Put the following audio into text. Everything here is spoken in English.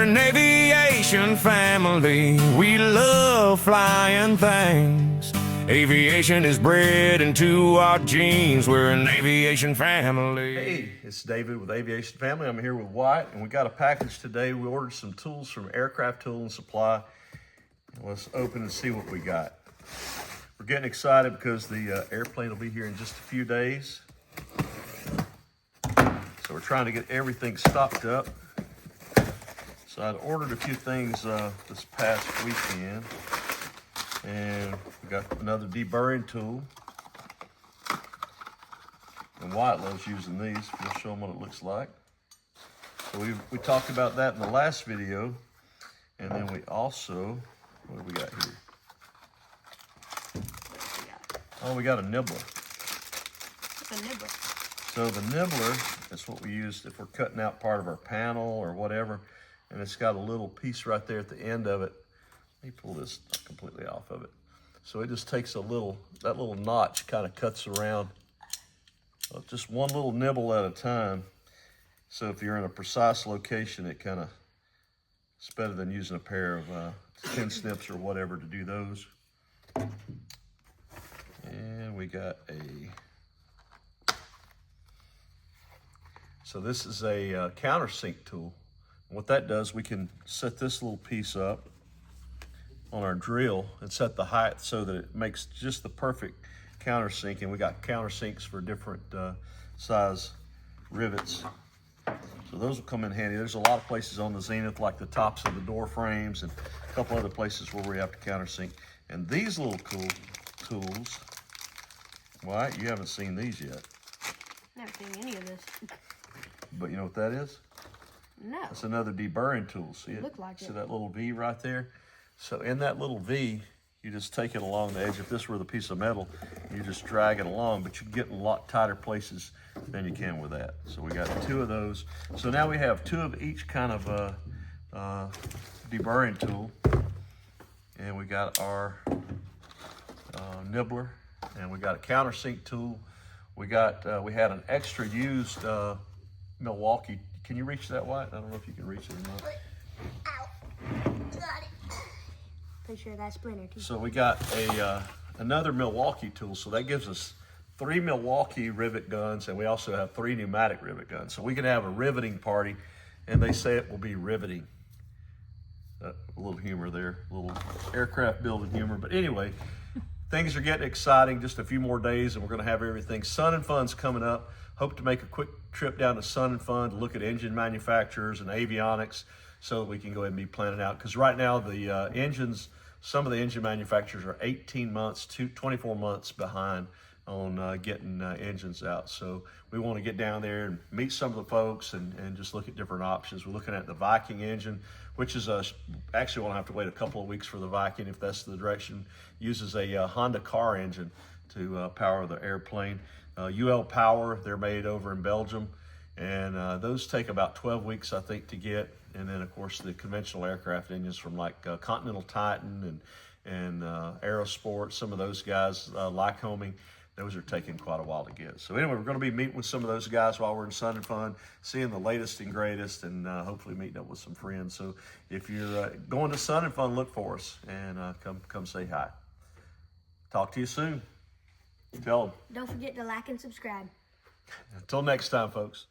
an aviation family. We love flying things. Aviation is bred into our genes. We're an aviation family. Hey, it's David with Aviation Family. I'm here with Wyatt, and we got a package today. We ordered some tools from Aircraft Tool and Supply. Let's open and see what we got. We're getting excited because the airplane will be here in just a few days. So we're trying to get everything stocked up. So I'd ordered a few things this past weekend. And we got another deburring tool. And Wyatt loves using these. We'll show them what it looks like. So we talked about that in the last video. And then we also, what do we got here? Oh, we got a nibbler. What's a nibbler? So the nibbler is what we use if we're cutting out part of our panel or whatever. And it's got a little piece right there at the end of it. Let me pull this completely off of it. So it just takes that little notch kind of cuts around just one little nibble at a time. So if you're in a precise location, it's better than using a pair of 10 snips or whatever to do those. And we got so this is a countersink tool. And what that does, we can set this little piece up on our drill and set the height so that it makes just the perfect countersink. And we got countersinks for different size rivets. So those will come in handy. There's a lot of places on the Zenith, like the tops of the door frames and a couple other places where we have to countersink. And these little cool tools, why, you haven't seen these yet. Never seen any of this. But you know what that is? No. That's another deburring tool. See it? Look like See it. that little V right there? So in that little V, you just take it along the edge. If this were the piece of metal, you just drag it along, but you get in a lot tighter places than you can with that. So we got two of those. So now we have two of each kind of deburring tool. And we got our nibbler, and we got a countersink tool. We had an extra used Milwaukee. Can you reach that, Wyatt? I don't know if you can reach it or not. Ow. Got it. Pretty sure that's splintered too. So we got another Milwaukee tool. So that gives us 3 Milwaukee rivet guns, and we also have 3 pneumatic rivet guns. So we can have a riveting party, and they say it will be riveting. A little humor there, a little aircraft building humor. But anyway, things are getting exciting. Just a few more days, and we're going to have everything. Sun and Fun's coming up. Hope to make a quick trip down to Sun and Fun to look at engine manufacturers and avionics so that we can go ahead and be planning out. Because right now, the engines, some of the engine manufacturers are 18 months to 24 months behind on getting engines out. So we want to get down there and meet some of the folks and just look at different options. We're looking at the Viking engine, which is actually we'll have to wait a couple of weeks for the Viking if that's the direction. Uses a Honda car engine to power the airplane. UL Power, they're made over in Belgium, and those take about 12 weeks, I think, to get. And then, of course, the conventional aircraft engines from like Continental Titan and Aerosport, some of those guys, Lycoming, those are taking quite a while to get. So anyway, we're going to be meeting with some of those guys while we're in Sun and Fun, seeing the latest and greatest, and hopefully meeting up with some friends. So if you're going to Sun and Fun, look for us and come say hi. Talk to you soon. Tell them. Don't forget to like and subscribe. Until next time, folks.